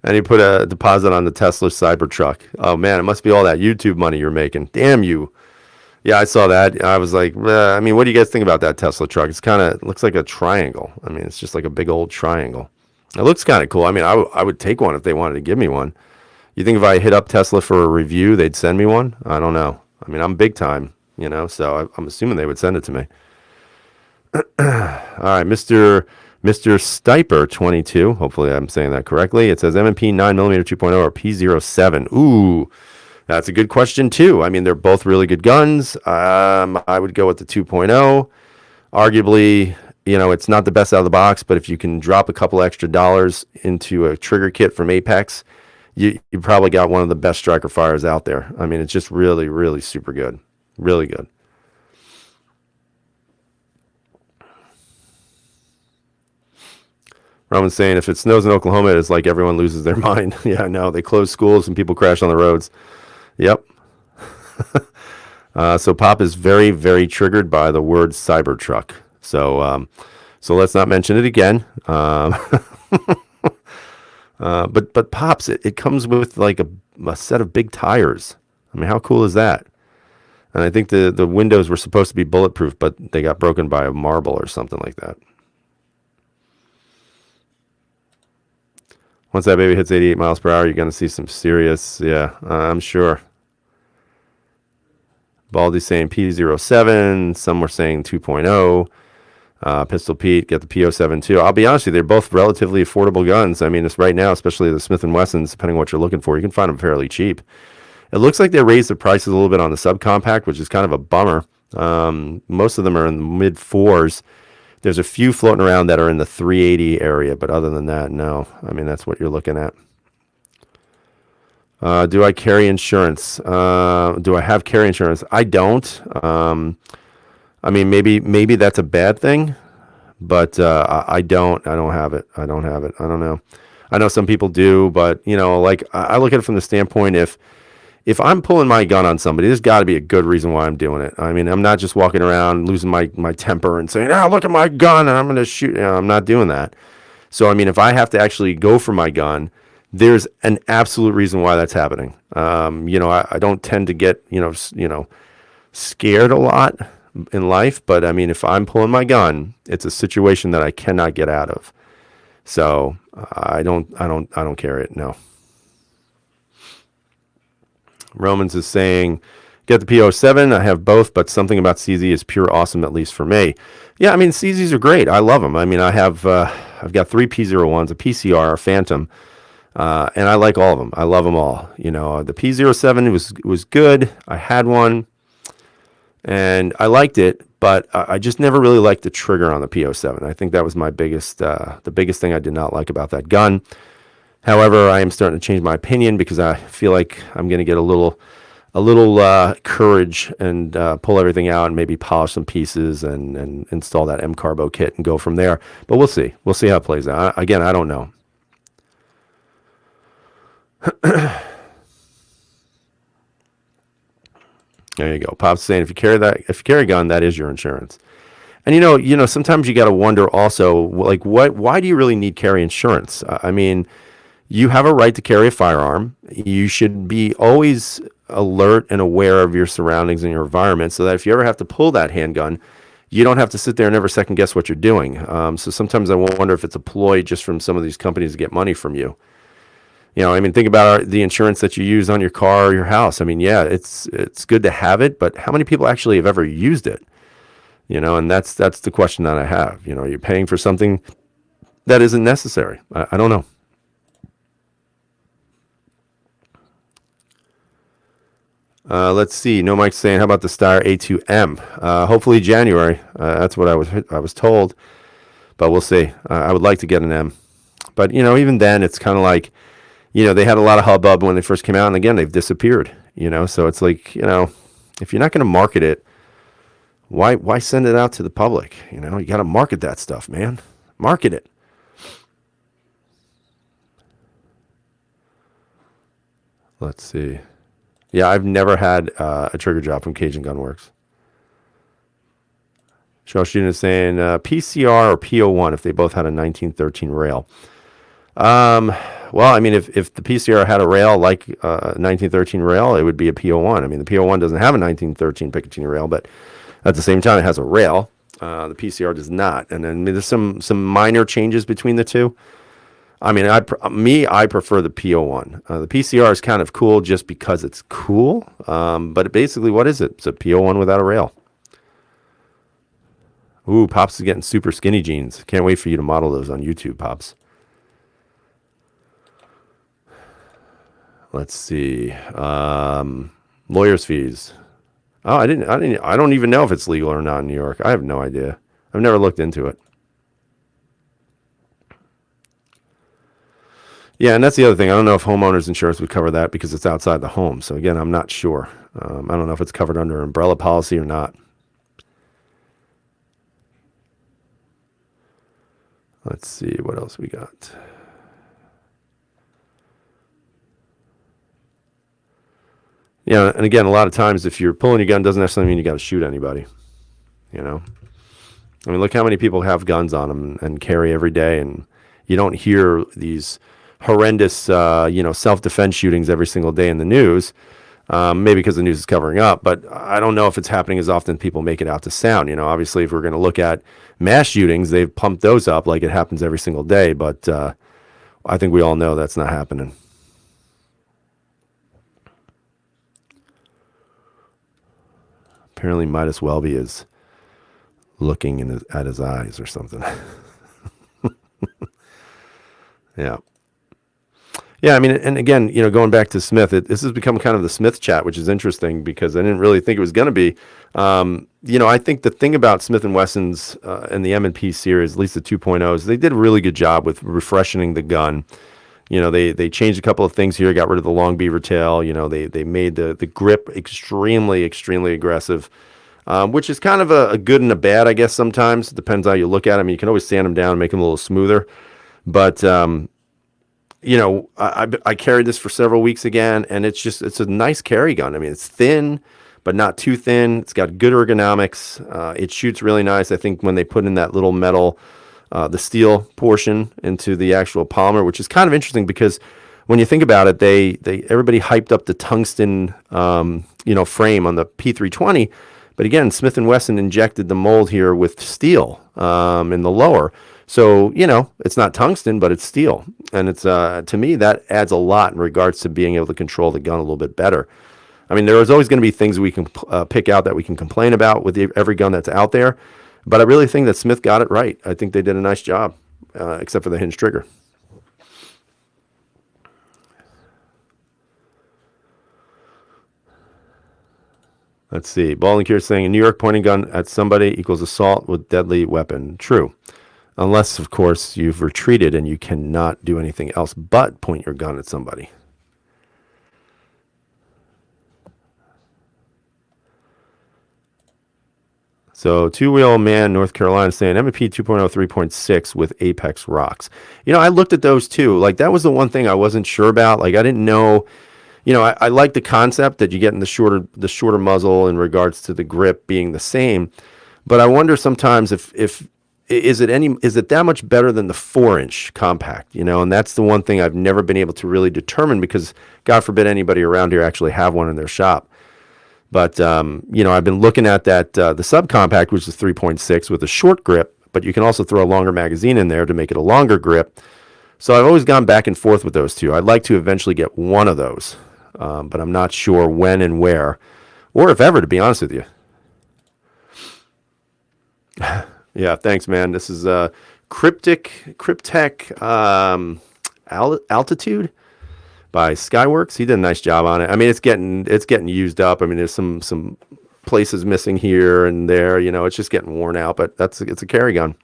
And he put a deposit on the Tesla Cybertruck. Oh, man, it must be all that YouTube money you're making. Damn you. Yeah, I saw that. I was like, what do you guys think about that Tesla truck? It looks like a triangle. I mean, it's just like a big old triangle. It looks kind of cool. I mean, I would take one if they wanted to give me one. You think if I hit up Tesla for a review, they'd send me one? I don't know. I mean, I'm big time, so I'm assuming they would send it to me. All right, Mr. Mr. Stiper 22, hopefully I'm saying that correctly. It says M&P 9mm 2.0 or P07. Ooh, that's a good question too. I mean, they're both really good guns. I would go with the 2.0. Arguably, it's not the best out of the box, but if you can drop a couple extra dollars into a trigger kit from Apex, you probably got one of the best striker fires out there. I mean, it's just really, really super good. Really good. Roman's saying if it snows in Oklahoma, it's like everyone loses their mind. Yeah, I know. They close schools and people crash on the roads. Yep. So Pop is very, very triggered by the word Cybertruck. So let's not mention it again. But Pops, it comes with like a set of big tires. I mean, how cool is that? And I think the windows were supposed to be bulletproof, but they got broken by a marble or something like that. Once that baby hits 88 miles per hour, you're going to see some serious, I'm sure. Baldy saying P07. Some were saying 2.0. Pistol Pete, get the P07 too. I'll be honest with you, they're both relatively affordable guns. I mean, it's right now, especially the Smith & Wessons, depending on what you're looking for, you can find them fairly cheap. It looks like they raised the prices a little bit on the subcompact, which is kind of a bummer. Most of them are in the mid fours. There's a few floating around that are in the 380 area, but other than that, no. I mean, that's what you're looking at. Do I carry insurance? Do I have carry insurance? I don't. I mean, maybe that's a bad thing, but I don't. I don't have it. I don't have it. I don't know. I know some people do, but like I look at it from the standpoint if I'm pulling my gun on somebody, there's got to be a good reason why I'm doing it. I mean, I'm not just walking around losing my temper and saying, look at my gun and I'm going to shoot. I'm not doing that. So, I mean, if I have to actually go for my gun, there's an absolute reason why that's happening. I don't tend to get, scared a lot in life, but I mean, if I'm pulling my gun, it's a situation that I cannot get out of. So I don't carry it. No. Romans is saying, get the P07. I have both, but something about CZ is pure awesome, at least for me. Yeah, I mean, CZs are great. I love them. I mean, I've got 3 P01s, a PCR, a Phantom, and I like all of them. I love them all. The P07 was good. I had one, and I liked it, but I just never really liked the trigger on the P07. I think that was my the biggest thing I did not like about that gun. However, I am starting to change my opinion because I feel like I'm going to get a little courage and pull everything out and maybe polish some pieces and install that M Carbo kit and go from there. But we'll see. We'll see how it plays out. Again, I don't know. There you go. Pop's saying if you carry a gun, that is your insurance. And sometimes you got to wonder also, like, why do you really need carry insurance? I mean, you have a right to carry a firearm. You should be always alert and aware of your surroundings and your environment so that if you ever have to pull that handgun, you don't have to sit there and ever second guess what you're doing. So sometimes I wonder if it's a ploy just from some of these companies to get money from you. I mean, think about the insurance that you use on your car or your house. I mean, yeah, it's good to have it, but how many people actually have ever used it? And that's the question that I have. You're paying for something that isn't necessary. I don't know. Let's see. No Mike's saying, how about the Steyr A2M? Hopefully January. That's what I was told, but we'll see. I would like to get an M, but even then, it's kind of like, they had a lot of hubbub when they first came out, and again, they've disappeared. So it's like, if you're not going to market it, why send it out to the public? You got to market that stuff, man. Market it. Let's see. Yeah, I've never had a trigger drop from Cajun Gunworks. Charles Student is saying PCR or P01 if they both had a 1913 rail. Well, I mean, if the PCR had a rail like a 1913 rail, it would be a P01. I mean, the P01 doesn't have a 1913 Picatinny rail, but at the same time, it has a rail. The PCR does not. And then there's some minor changes between the two. I mean, I prefer the P01. The PCR is kind of cool just because it's cool. But basically, what is it? It's a P01 without a rail. Ooh, Pops is getting super skinny jeans. Can't wait for you to model those on YouTube, Pops. Let's see. Lawyer's fees. Oh, I don't even know if it's legal or not in New York. I have no idea. I've never looked into it. Yeah, and that's the other thing. I don't know if homeowners insurance would cover that because it's outside the home. So again, I'm not sure. I don't know if it's covered under umbrella policy or not. Let's see what else we got. Yeah, and again, a lot of times if you're pulling your gun, doesn't necessarily mean you got to shoot anybody. You know, I mean, look how many people have guns on them and carry every day, and you don't hear these horrendous, self-defense shootings every single day in the news. Maybe because the news is covering up, but I don't know if it's happening as often as people make it out to sound. You know, obviously, if we're going to look at mass shootings, they've pumped those up like it happens every single day. But I think we all know that's not happening. Apparently, Midas Welby is looking at his eyes or something. Yeah. Yeah, I mean, and again, going back to Smith, this has become kind of the Smith chat, which is interesting because I didn't really think it was going to be. I think the thing about Smith and Wesson's and the M&P series, at least the 2.0s, they did a really good job with refreshing the gun. They changed a couple of things here, got rid of the long beaver tail. They made the grip extremely, extremely aggressive, which is kind of a good and a bad, I guess, sometimes. It depends how you look at them. You can always sand them down and make them a little smoother. But I carried this for several weeks again, and it's a nice carry gun. I mean, it's thin, but not too thin. It's got good ergonomics. It shoots really nice. I think when they put in that little metal, the steel portion into the actual polymer, which is kind of interesting because when you think about it, everybody hyped up the tungsten, frame on the P320, but again, Smith and Wesson injected the mold here with steel in the lower. So, it's not tungsten, but it's steel. And it's, to me, that adds a lot in regards to being able to control the gun a little bit better. I mean, there is always going to be things we can pick out that we can complain about with every gun that's out there. But I really think that Smith got it right. I think they did a nice job, except for the hinge trigger. Let's see. Balding Cure saying, a New York pointing gun at somebody equals assault with deadly weapon. True. Unless, of course, you've retreated and you cannot do anything else but point your gun at somebody. So, Two-Wheel Man, North Carolina, saying M&P 2.0 3.6 with Apex rocks. I looked at those too. Like, that was the one thing I wasn't sure about. Like, I didn't know. I like the concept that you get in the shorter muzzle in regards to the grip being the same. But I wonder sometimes if is it that much better than the 4-inch compact, and that's the one thing I've never been able to really determine because God forbid anybody around here actually have one in their shop. But, I've been looking at that, the subcompact, which is 3.6 with a short grip, but you can also throw a longer magazine in there to make it a longer grip. So I've always gone back and forth with those two. I'd like to eventually get one of those, but I'm not sure when and where, or if ever, to be honest with you. Yeah, thanks, man. This is Cryptech Altitude by Skyworks. He did a nice job on it. I mean, it's getting used up. I mean, there's some places missing here and there. It's just getting worn out. But it's a carry gun.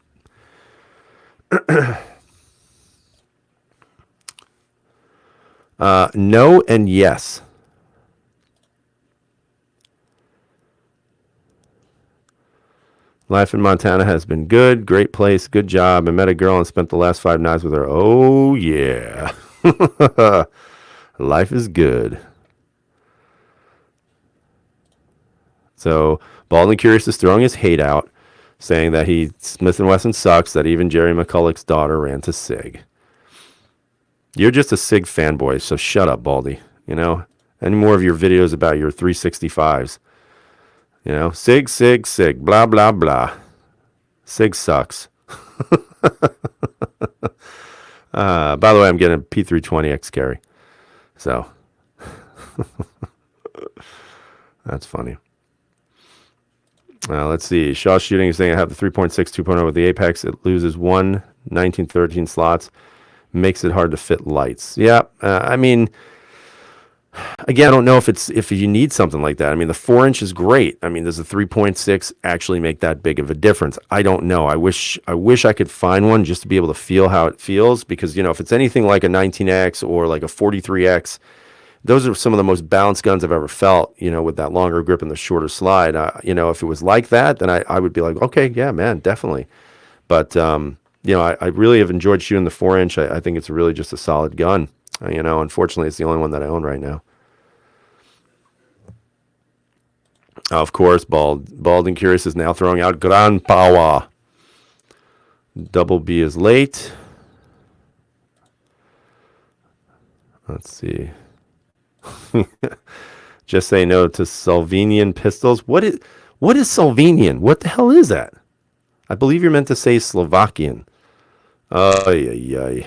No and yes. Life in Montana has been good. Great place. Good job. I met a girl and spent the last 5 nights with her. Oh, yeah. Life is good. So, Bald and Curious is throwing his hate out, saying that Smith & Wesson sucks, that even Jerry McCulloch's daughter ran to SIG. You're just a SIG fanboy, so shut up, Baldy. Any more of your videos about your 365s. SIG, SIG, SIG, blah, blah, blah. SIG sucks. By the way, I'm getting a P320X carry. So, that's funny. Let's see. Shaw Shooting is saying I have the 3.6 2.0 with the Apex. It loses one 1913 slots, makes it hard to fit lights. Yeah, I mean, again, I don't know if you need something like that. I mean, the 4-inch is great. I mean, does the 3.6 actually make that big of a difference? I don't know. I wish I could find one just to be able to feel how it feels, because if it's anything like a 19X or like a 43X, those are some of the most balanced guns I've ever felt, with that longer grip and the shorter slide. If it was like that, then I would be like, okay, yeah, man, definitely. But, I really have enjoyed shooting the 4-inch. I think it's really just a solid gun. Unfortunately, it's the only one that I own right now. Of course, Bald and Curious is now throwing out Gran Power. Double B is late. Let's see. Just say no to Slovenian pistols. What is Slovenian? What the hell is that? I believe you're meant to say Slovakian. Ay, ay, ay.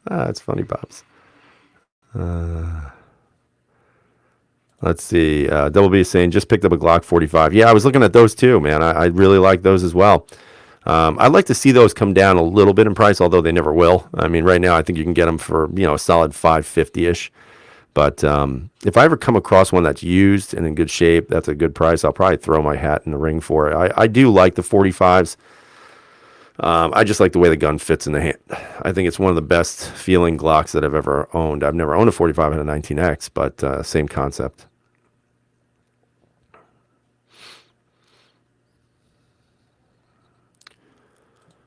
That's funny, Pops. Let's see. Double B is saying just picked up a Glock 45. Yeah, I was looking at those too, man. I really like those as well. I'd like to see those come down a little bit in price, although they never will. I mean, right now I think you can get them for a solid 550-ish. But if I ever come across one that's used and in good shape, that's a good price. I'll probably throw my hat in the ring for it. I do like the 45s. I just like the way the gun fits in the hand. I think it's one of the best feeling Glocks that I've ever owned. I've never owned a 45 and a 19X, but same concept.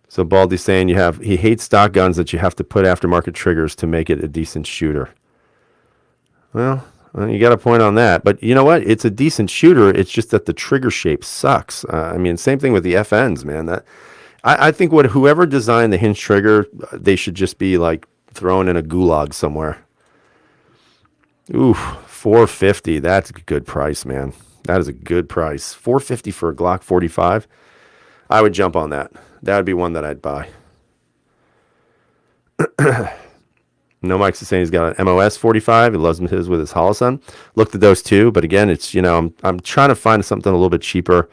So Baldy's saying he hates stock guns that you have to put aftermarket triggers to make it a decent shooter. Well, you got a point on that. But you know what? It's a decent shooter. It's just that the trigger shape sucks. I mean, same thing with the FNs, man. I think whoever designed the hinge trigger, they should just be like thrown in a gulag somewhere. Ooh, $450. That's a good price, man. That is a good price. $450 for a Glock 45. I would jump on that. That would be one that I'd buy. No Mike's is saying he's got an MOS 45. He loves his with his Holosun. Looked at those too, but again, it's I'm trying to find something a little bit cheaper,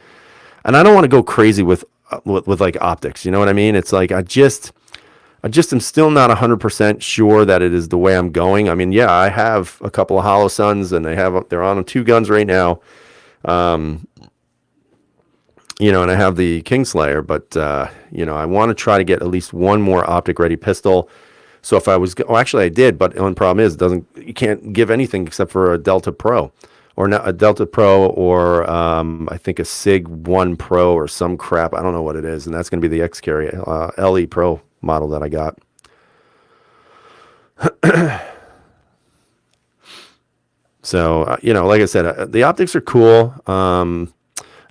and I don't want to go crazy with like optics. You know what I mean? It's like I just am still not 100% sure that it is the way I'm going. I mean, yeah, I have a couple of Holosuns, and they're on 2 guns right now. And I have the Kingslayer, but I want to try to get at least one more optic ready pistol. So if I was, actually I did, but the only problem is you can't give anything except for a Delta Pro, or not a Delta Pro, or I think a Sig 1 Pro or some crap. I don't know what it is, and that's going to be the X-Carry LE Pro model that I got. So like I said, the optics are cool.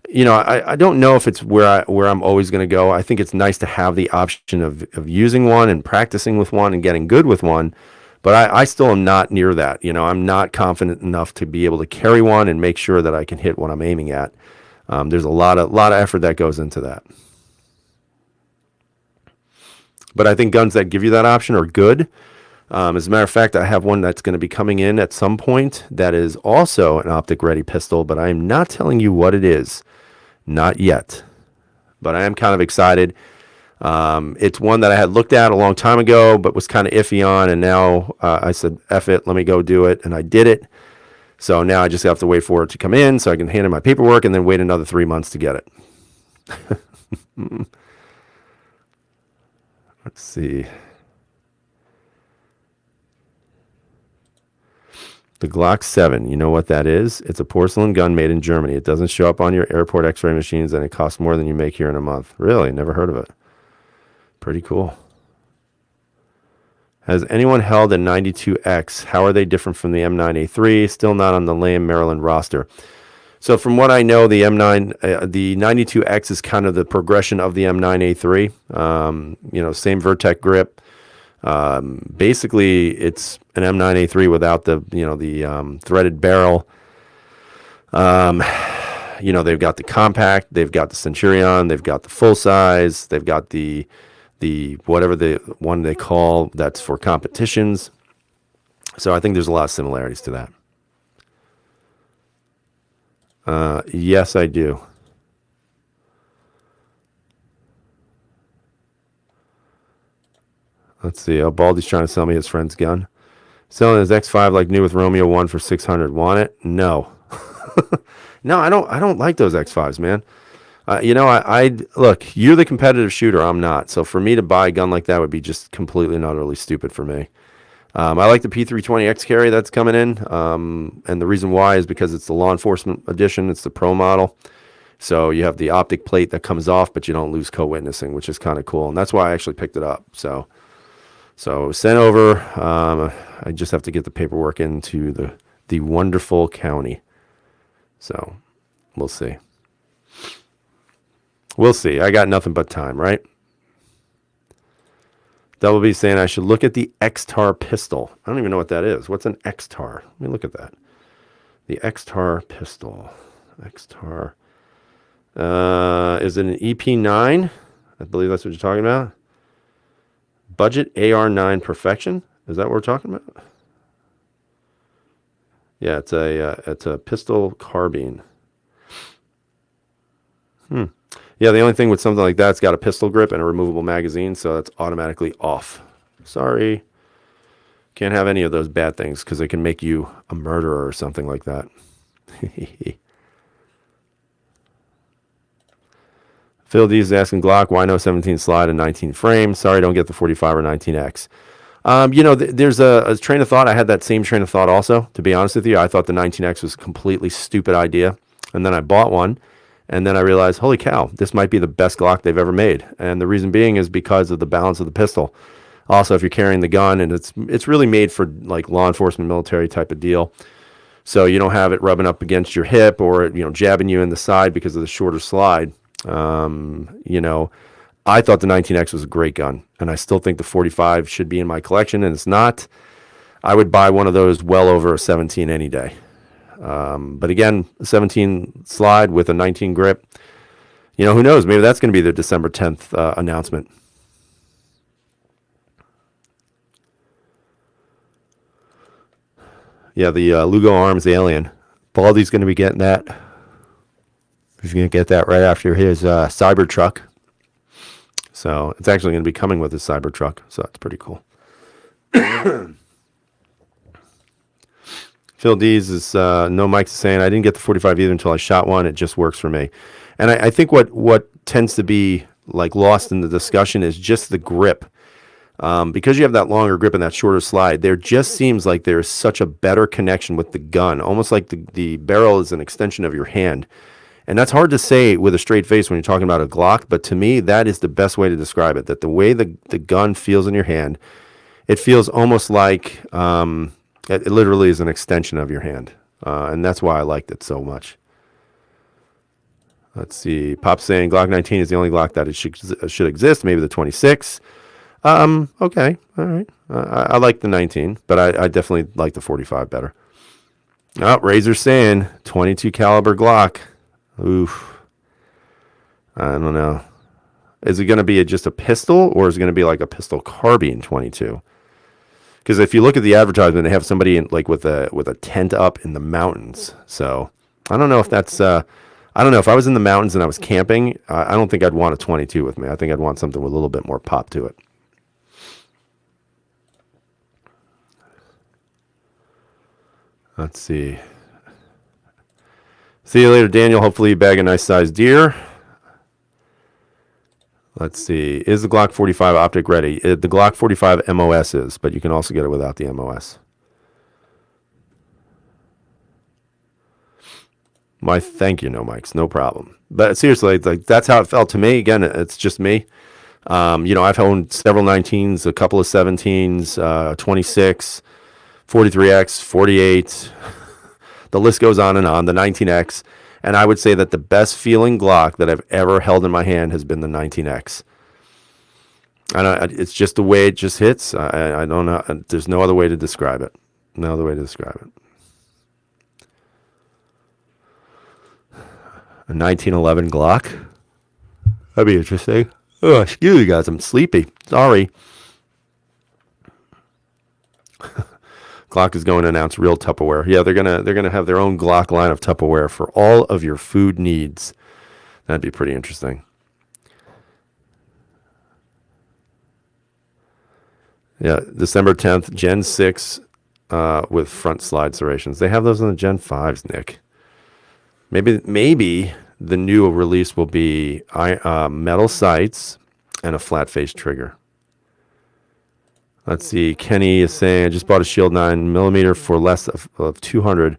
I don't know if it's where I'm always going to go. I think it's nice to have the option of using one and practicing with one and getting good with one, but I still am not near that. I'm not confident enough to be able to carry one and make sure that I can hit what I'm aiming at. There's a lot of effort that goes into that. But I think guns that give you that option are good. As a matter of fact, I have one that's going to be coming in at some point that is also an optic ready pistol, but I am not telling you what it is. Not yet. But I am kind of excited. It's one that I had looked at a long time ago, but was kind of iffy on, and now I said, F it, let me go do it, and I did it. So now I just have to wait for it to come in so I can hand in my paperwork and then wait another 3 months to get it. Let's see. The Glock 7, you know what that is? It's a porcelain gun made in Germany. It doesn't show up on your airport x-ray machines, and it costs more than you make here in a month. Really? Never heard of it. Pretty cool. Has anyone held a 92X? How are they different from the M9A3? Still not on the Lamb, Maryland roster. So from what I know, the M9, the 92X is kind of the progression of the M9A3. Same Vertec grip. Basically, it's an M9A3 without the threaded barrel. They've got the compact, they've got the Centurion, they've got the full size, they've got the whatever the one they call that's for competitions. So I think there's a lot of similarities to that. Yes, I do. Let's see. Oh, Baldy's trying to sell me his friend's gun. Selling his X5 like new with Romeo 1 for 600. Want it? No. No, I don't. I don't like those X5s, man. I look. You're the competitive shooter. I'm not. So for me to buy a gun like that would be just completely and utterly stupid for me. I like the P320X carry that's coming in, and the reason why is because it's the law enforcement edition. It's the pro model, so you have the optic plate that comes off, but you don't lose co-witnessing, which is kind of cool, and that's why I actually picked it up. So sent over. I just have to get the paperwork into the wonderful county. So we'll see. We'll see. I got nothing but time, right? Double B saying I should look at the X-Tar pistol. I don't even know what that is. What's an X-Tar? Let me look at that. The X-Tar pistol. X-Tar. Is it an EP9? I believe that's what you're talking about. Budget AR9 Perfection. Is that what we're talking about? Yeah, it's a pistol carbine. Yeah, the only thing with something like that, it's got a pistol grip and a removable magazine, so that's automatically off. Sorry. Can't have any of those bad things because they can make you a murderer or something like that. Phil D is asking Glock, why no 17 slide and 19 frame? Sorry, don't get the 45 or 19X. There's a train of thought. I had that same train of thought also, to be honest with you. I thought the 19X was a completely stupid idea. And then I bought one. And then I realized, holy cow, this might be the best Glock they've ever made. And the reason being is because of the balance of the pistol. Also, if you're carrying the gun, and it's really made for like law enforcement, military type of deal. So you don't have it rubbing up against your hip or jabbing you in the side because of the shorter slide. I thought the 19X was a great gun, and I still think the 45 should be in my collection, and it's not. I would buy one of those well over a 17 any day. But again, 17 slide with a 19 grip. Who knows? Maybe that's going to be the December 10th announcement. Yeah, the Lugo Arms Alien. Baldy's going to be getting that. He's going to get that right after his Cybertruck. So it's actually going to be coming with his Cybertruck. So that's pretty cool. Phil Dees is no Mike's saying I didn't get the 45 either until I shot one. It just works for me. And I think what tends to be like lost in the discussion is just the grip. Because you have that longer grip and that shorter slide, there just seems like there is such a better connection with the gun, almost like the barrel is an extension of your hand. And that's hard to say with a straight face when you're talking about a Glock, but to me, that is the best way to describe it, that the way the gun feels in your hand, it feels almost like it literally is an extension of your hand. And that's why I liked it so much. Let's see. Pop's saying Glock 19 is the only Glock that it should exist. Maybe the 26. Okay. All right. I like the 19, but I definitely like the 45 better. Oh, Razor's saying 22 caliber Glock. Oof. I don't know. Is it going to be just a pistol, or is it going to be like a pistol carbine 22? Because if you look at the advertisement, they have somebody with a tent up in the mountains. So I don't know if that's. I don't know if I was in the mountains and I was camping. I don't think I'd want a 22 with me. I think I'd want something with a little bit more pop to it. Let's see. See you later, Daniel. Hopefully you bag a nice sized deer. Let's see. Is the Glock 45 optic ready? The Glock 45 MOS is, but you can also get it without the MOS. My thank you, no mics, no problem. But seriously, like that's how it felt to me. Again, it's just me. I've owned several 19s, a couple of 17s, 26, 43X, 48. The list goes on and on. The 19X. And I would say that the best feeling Glock that I've ever held in my hand has been the 19X. And it's just the way it just hits. I don't know. There's no other way to describe it. No other way to describe it. A 1911 Glock. That'd be interesting. Oh, excuse me, guys. I'm sleepy. Sorry. Glock Glock is going to announce real Tupperware. Yeah, they're gonna have their own Glock line of Tupperware for all of your food needs. That'd be pretty interesting. Yeah, December 10th, Gen 6 with front slide serrations. They have those on the Gen 5s, Nick. Maybe the new release will be metal sights and a flat face trigger. Let's see. Kenny is saying, I just bought a Shield 9mm for less of 200,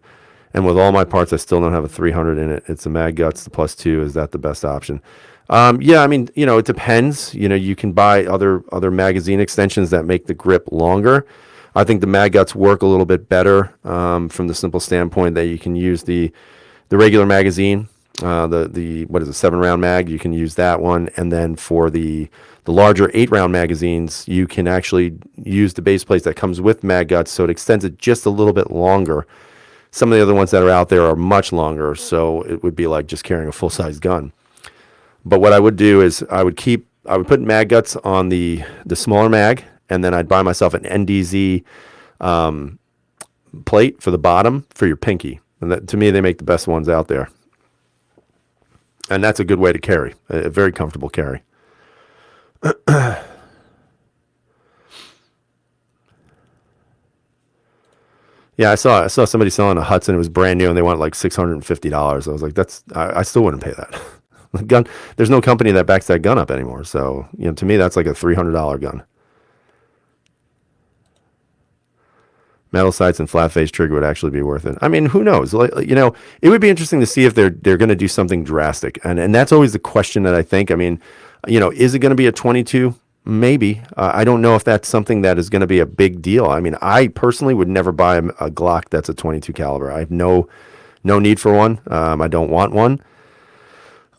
and with all my parts, I still don't have a 300 in it. It's a Mag Guts, the +2. Is that the best option? Yeah, I mean, it depends. You can buy other magazine extensions that make the grip longer. I think the Mag Guts work a little bit better from the simple standpoint that you can use the regular magazine, the what is it, 7-round mag. You can use that one, and then for the larger 8-round magazines, you can actually use the base plate that comes with Mag Guts, so it extends it just a little bit longer. Some of the other ones that are out there are much longer, so it would be like just carrying a full-size gun. But what I would do is I would put Mag Guts on the smaller mag, and then I'd buy myself an NDZ plate for the bottom for your pinky. And that, to me, they make the best ones out there. And that's a good way to carry, a very comfortable carry. Yeah, I saw somebody selling a Hudson. It was brand new, and they wanted like $650. I was like, I still wouldn't pay that. The gun, there's no company that backs that gun up anymore. So, to me, that's like a $300 gun. Metal sights and flat face trigger would actually be worth it. I mean, who knows? It would be interesting to see if they're going to do something drastic, and that's always the question that I think. I mean, is it going to be a 22? Maybe. I don't know if that's something that is going to be a big deal. I mean, I personally would never buy a Glock that's a 22 caliber. I have no need for one. I don't want one.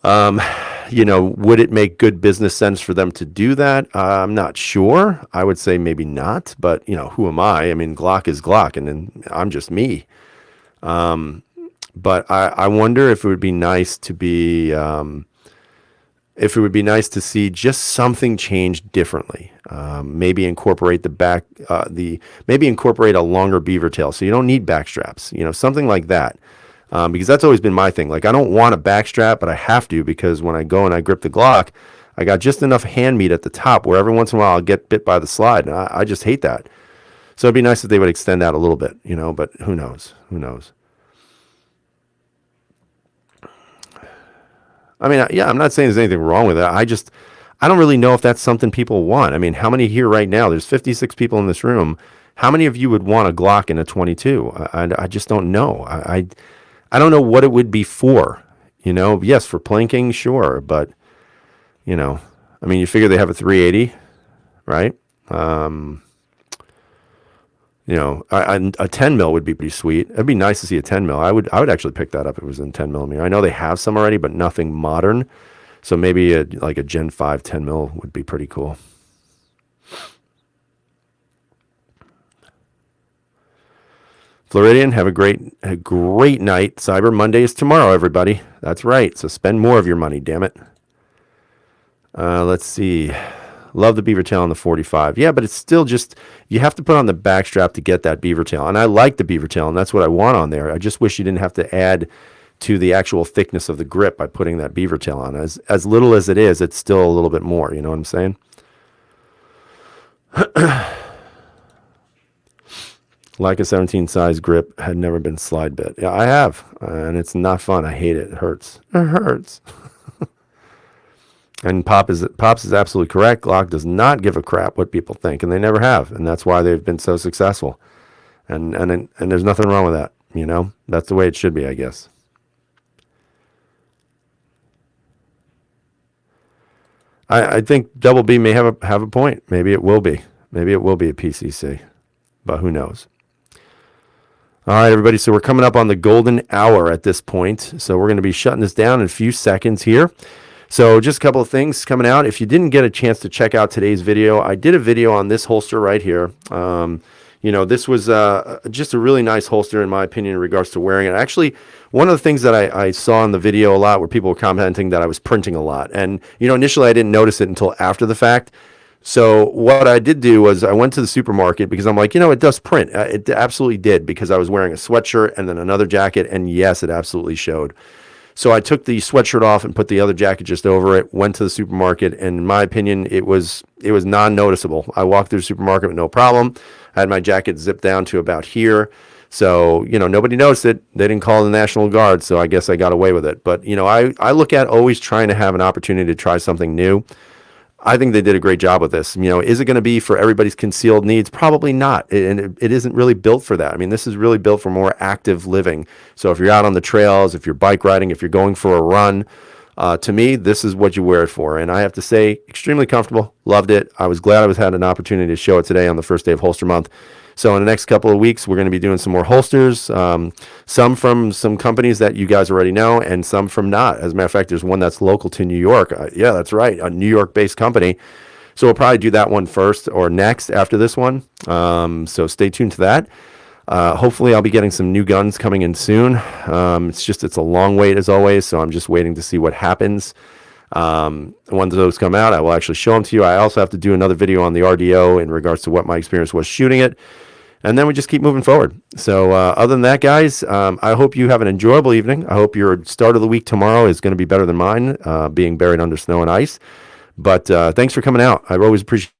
Would it make good business sense for them to do that? I'm not sure. I would say maybe not, but who am I? I mean, Glock is Glock, and then I'm just me. But I wonder if it would be nice to be, see just something changed differently. Maybe incorporate maybe incorporate a longer beaver tail, so you don't need back straps. Something like that. Because that's always been my thing. Like, I don't want a back strap, but I have to, because when I go and I grip the Glock, I got just enough hand meat at the top where every once in a while I'll get bit by the slide, and I just hate that. So it'd be nice if they would extend that a little bit, but who knows? I mean, yeah, I'm not saying there's anything wrong with it. I don't really know if that's something people want. I mean, how many here right now? There's 56 people in this room. How many of you would want a Glock in a 22? I just don't know. I don't know what it would be for, yes, for plinking, sure. But, I mean, you figure they have a 380, right? A 10 mil would be pretty sweet. It'd be nice to see a 10 mil. I would actually pick that up if it was in 10 millimeter. I know they have some already, but nothing modern. So maybe like a Gen 5 10 mil would be pretty cool. Floridian, have a great night. Cyber Monday is tomorrow, everybody. That's right. So spend more of your money, damn it. Let's see. Love the beaver tail on the 45. Yeah, but it's still just, you have to put on the back strap to get that beaver tail. And I like the beaver tail, and that's what I want on there. I just wish you didn't have to add to the actual thickness of the grip by putting that beaver tail on. As little as it is, it's still a little bit more. You know what I'm saying? Like a 17 size grip, had never been slide bit. Yeah, I have, and it's not fun. I hate it. It hurts. It hurts. And Pops is absolutely correct. Glock does not give a crap what people think, and they never have, and that's why they've been so successful. And there's nothing wrong with that. That's the way it should be, I guess. I think Double B may have a point. Maybe it will be. Maybe it will be a PCC, but who knows? All right, everybody. So we're coming up on the golden hour at this point. So we're going to be shutting this down in a few seconds here. So just a couple of things coming out. If you didn't get a chance to check out today's video, I did a video on this holster right here. This was just a really nice holster, in my opinion, in regards to wearing it. Actually, one of the things that I saw in the video a lot where people were commenting that I was printing a lot. And, initially I didn't notice it until after the fact. So what I did do was I went to the supermarket because I'm like, it does print. It absolutely did because I was wearing a sweatshirt and then another jacket, and yes, it absolutely showed. So I took the sweatshirt off and put the other jacket just over it. Went to the supermarket, and in my opinion, it was non-noticeable. I walked through the supermarket with no problem. I had my jacket zipped down to about here. So, nobody noticed it. They didn't call the National Guard, so I guess I got away with it. But, I look at always trying to have an opportunity to try something new. I think they did a great job with this. Is it going to be for everybody's concealed needs? Probably not. And it isn't really built for that. I mean, this is really built for more active living. So if you're out on the trails, if you're bike riding, if you're going for a run, to me, this is what you wear it for. And I have to say, extremely comfortable. Loved it. I was glad I was had an opportunity to show it today on the first day of Holster Month. So in the next couple of weeks, we're going to be doing some more holsters, some from some companies that you guys already know, and some from not. As a matter of fact, there's one that's local to New York. Yeah, that's right, a New York-based company. So we'll probably do that one first or next after this one. So stay tuned to that. Hopefully, I'll be getting some new guns coming in soon. It's a long wait as always, so I'm just waiting to see what happens. Once those come out, I will actually show them to you. I also have to do another video on the RDO in regards to what my experience was shooting it. And then we just keep moving forward. So other than that, guys, I hope you have an enjoyable evening. I hope your start of the week tomorrow is going to be better than mine, being buried under snow and ice. But thanks for coming out. I always appreciate